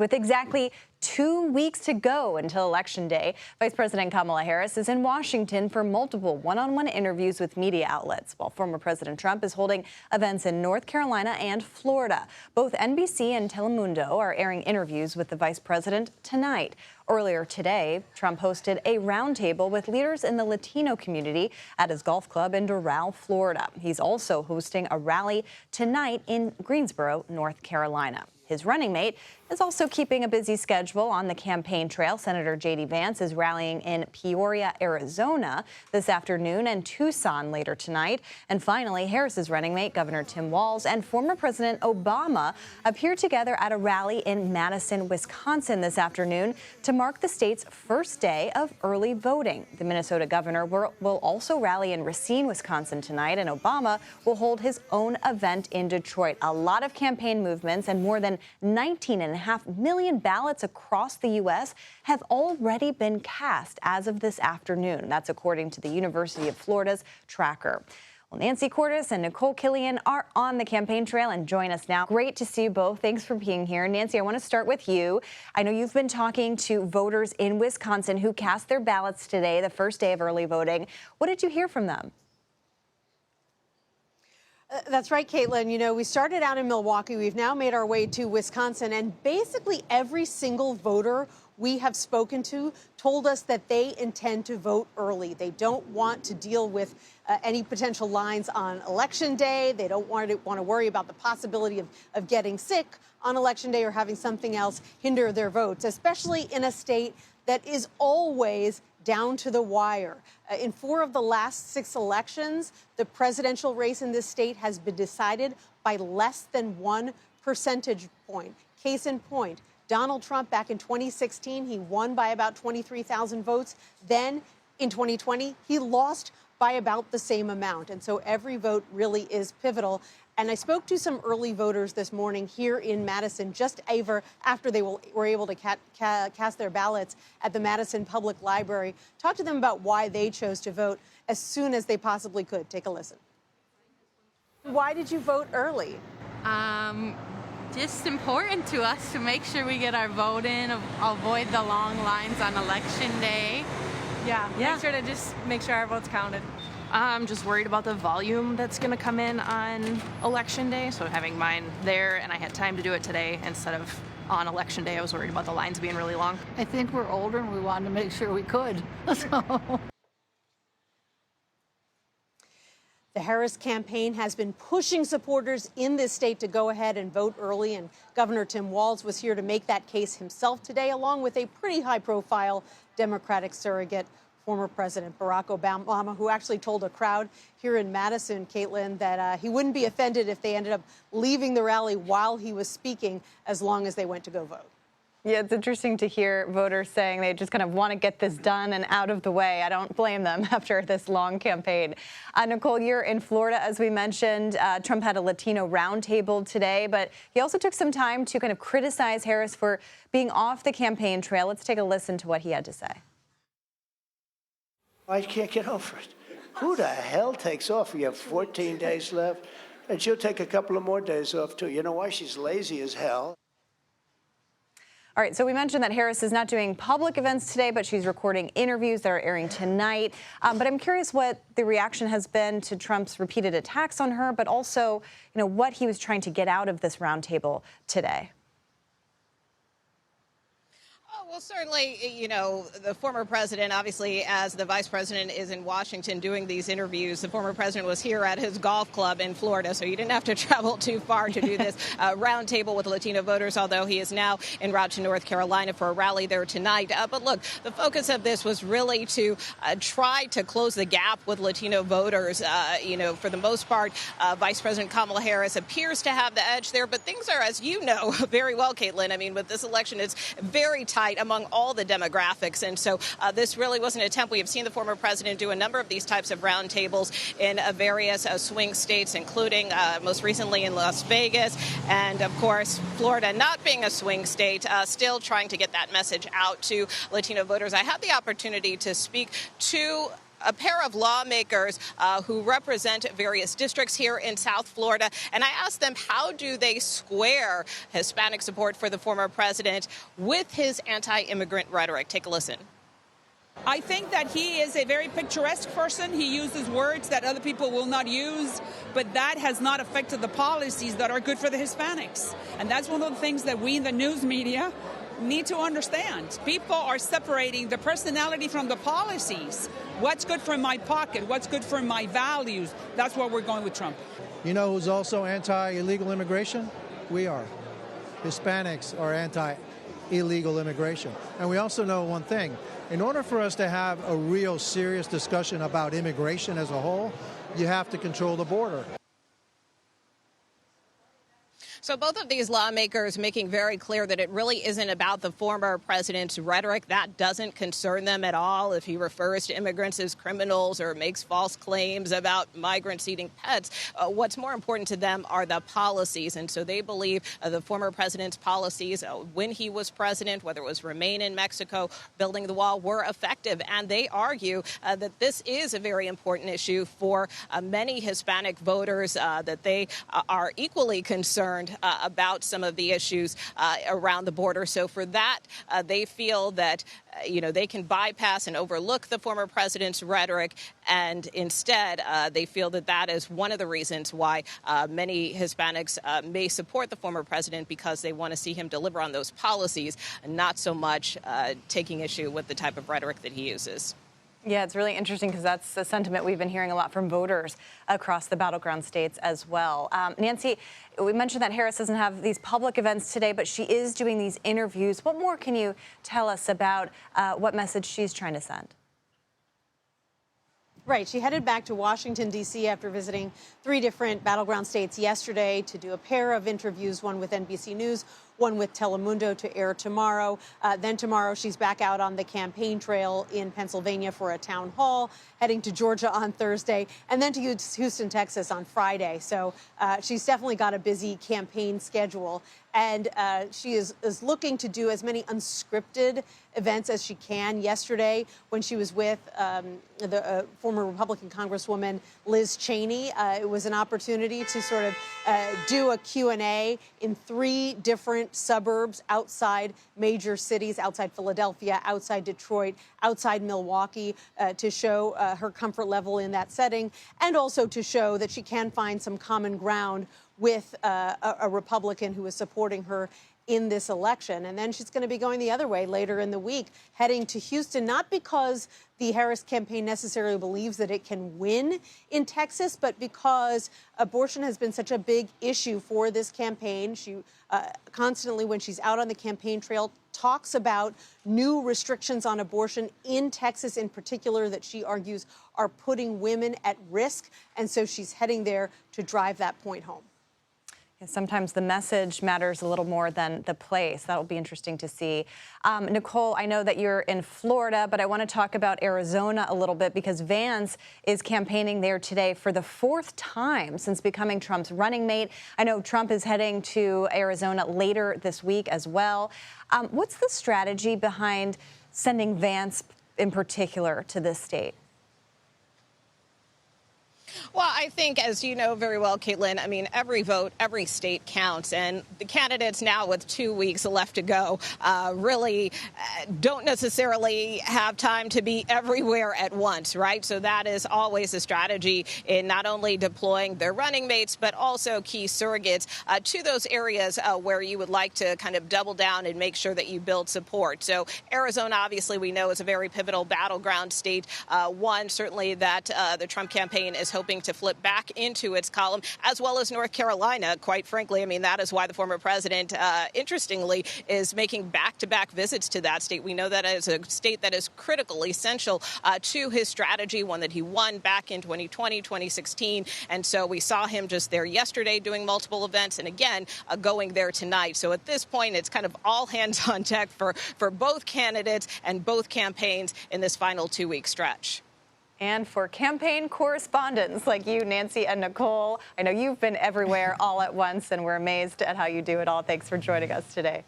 With exactly 2 weeks to go until Election Day, Vice President Kamala Harris is in Washington for multiple one-on-one interviews with media outlets, while former President Trump is holding events in North Carolina and Florida. Both NBC and Telemundo are airing interviews with the vice president tonight. Earlier today, Trump hosted a roundtable with leaders in the Latino community at his golf club in Doral, Florida. He's also hosting a rally tonight in Greensboro, North Carolina. His running mate is also keeping a busy schedule on the campaign trail. Senator J.D. Vance is rallying in Peoria, Arizona this afternoon and Tucson later tonight. And finally, Harris's running mate, Governor Tim Walz, and former President Obama appear together at a rally in Madison, Wisconsin this afternoon to mark the state's first day of early voting. The Minnesota governor will also rally in Racine, Wisconsin tonight, and Obama will hold his own event in Detroit. A lot of campaign movements and more than 19.5 million ballots across the U.S. have already been cast as of this afternoon. That's according to the University of Florida's tracker. Well, Nancy Cordes and Nikole Killion are on the campaign trail and join us now. Great to see you both. Thanks for being here. Nancy, I want to start with you. I know you've been talking to voters in Wisconsin who cast their ballots today, the first day of early voting. What did you hear from them? That's right, Caitlin. You know, we started out in Milwaukee. We've now made our way to Wisconsin, and basically every single voter we have spoken to told us that they intend to vote early. They don't want to deal with any potential lines on Election Day. They don't want to worry about the possibility of getting sick on Election Day or having something else hinder their votes, especially in a state that is always down to the wire. In 4 of the last 6 elections, the presidential race in this state has been decided by less than 1 percentage point. Case in point, Donald Trump back in 2016, he won by about 23,000 votes. Then in 2020, he lost by about the same amount. And so every vote really is pivotal. And I spoke to some early voters this morning here in Madison, just after they were able to cast their ballots at the Madison Public Library. Talk to them about why they chose to vote as soon as they possibly could. Take a listen. Why did you vote early? Just important to us to make sure we get our vote in, avoid the long lines on Election Day. Make sure our vote's counted. I'm just worried about the volume that's going to come in on Election Day. So having mine there, and I had time to do it today instead of on Election Day. I was worried about the lines being really long. I think we're older and we wanted to make sure we could. So. The Harris campaign has been pushing supporters in this state to go ahead and vote early, and Governor Tim Walz was here to make that case himself today, along with a pretty high-profile Democratic surrogate, former President Barack Obama, who actually told a crowd here in Madison, Caitlin, that he wouldn't be offended if they ended up leaving the rally while he was speaking, as long as they went to go vote. Yeah, it's interesting to hear voters saying they just kind of want to get this done and out of the way. I don't blame them after this long campaign. Nikole, you're in Florida, as we mentioned. Trump had a Latino roundtable today, but he also took some time to kind of criticize Harris for being off the campaign trail. Let's take a listen to what he had to say. I can't get over it. Who the hell takes off? We have 14 days left, and she'll take a couple of more days off, too. You know why? She's lazy as hell. All right, so we mentioned that Harris is not doing public events today, but she's recording interviews that are airing tonight. But I'm curious what the reaction has been to Trump's repeated attacks on her, but also, what he was trying to get out of this roundtable today. Well, certainly, the former president, obviously, as the vice president is in Washington doing these interviews, the former president was here at his golf club in Florida, so you didn't have to travel too far to do this roundtable with Latino voters, although he is now en route to North Carolina for a rally there tonight. But look, the focus of this was really to try to close the gap with Latino voters. For the most part, Vice President Kamala Harris appears to have the edge there, but things are, as you know very well, Caitlin, I mean, with this election, it's very tight among all the demographics. And so this really was an attempt. We have seen the former president do a number of these types of roundtables in various swing states, including most recently in Las Vegas. And, of course, Florida, not being a swing state, still trying to get that message out to Latino voters. I had the opportunity to speak to a pair of lawmakers who represent various districts here in South Florida, and I asked them how do they square Hispanic support for the former president with his anti-immigrant rhetoric. Take a listen. I think that he is a very picturesque person. He uses words that other people will not use, but that has not affected the policies that are good for the Hispanics. And that's one of the things that we in the news media need to understand. People are separating the personality from the policies. What's good for my pocket? What's good for my values? That's where we're going with Trump. You know who's also anti-illegal immigration? We are. Hispanics are anti-illegal immigration. And we also know one thing. In order for us to have a real serious discussion about immigration as a whole, you have to control the border. So both of these lawmakers making very clear that it really isn't about the former president's rhetoric. That doesn't concern them at all. If he refers to immigrants as criminals or makes false claims about migrants eating pets, what's more important to them are the policies. And so they believe the former president's policies when he was president, whether it was remain in Mexico, building the wall, were effective. And they argue that this is a very important issue for many Hispanic voters, that they are equally concerned about some of the issues around the border. So for that, they feel that, they can bypass and overlook the former president's rhetoric. And instead, they feel that that is one of the reasons why many Hispanics may support the former president, because they want to see him deliver on those policies, and not so much taking issue with the type of rhetoric that he uses. Yeah, it's really interesting because that's a sentiment we've been hearing a lot from voters across the battleground states as well. Nancy, we mentioned that Harris doesn't have these public events today, but she is doing these interviews. What more can you tell us about what message she's trying to send? Right. She headed back to Washington, D.C. after visiting 3 different battleground states yesterday to do a pair of interviews, one with NBC News, one with Telemundo, to air tomorrow. Then tomorrow she's back out on the campaign trail in Pennsylvania for a town hall, heading to Georgia on Thursday, and then to Houston, Texas on Friday. So she's definitely got a busy campaign schedule. And she is looking to do as many unscripted events as she can. Yesterday, when she was with the former Republican Congresswoman Liz Cheney, it was an opportunity to sort of do a Q&A in 3 different suburbs outside major cities, outside Philadelphia, outside Detroit, outside Milwaukee, to show her comfort level in that setting, and also to show that she can find some common ground with a Republican who is supporting her in this election. And then she's going to be going the other way later in the week, heading to Houston, not because the Harris campaign necessarily believes that it can win in Texas, but because abortion has been such a big issue for this campaign. She constantly, when she's out on the campaign trail, talks about new restrictions on abortion in Texas in particular that she argues are putting women at risk. And so she's heading there to drive that point home. Sometimes the message matters a little more than the place. That'll be interesting to see. Nikole, I know that you're in Florida, but I want to talk about Arizona a little bit because Vance is campaigning there today for the 4th time since becoming Trump's running mate. I know Trump is heading to Arizona later this week as well. What's the strategy behind sending Vance in particular to this state? Well, I think, as you know very well, Caitlin, I mean, every vote, every state counts. And the candidates now with 2 weeks left to go really don't necessarily have time to be everywhere at once, right? So that is always a strategy in not only deploying their running mates, but also key surrogates to those areas where you would like to kind of double down and make sure that you build support. So Arizona, obviously, we know is a very pivotal battleground state, one certainly that the Trump campaign is hoping to flip back into its column, as well as North Carolina. Quite frankly, I mean, that is why the former president, interestingly, is making back-to-back visits to that state. We know that as a state that is critical, essential to his strategy, one that he won back in 2020, 2016. And so we saw him just there yesterday doing multiple events and again going there tonight. So at this point, it's kind of all hands on deck for both candidates and both campaigns in this final 2-week stretch. And for campaign correspondents like you, Nancy and Nikole, I know you've been everywhere all at once, and we're amazed at how you do it all. Thanks for joining us today.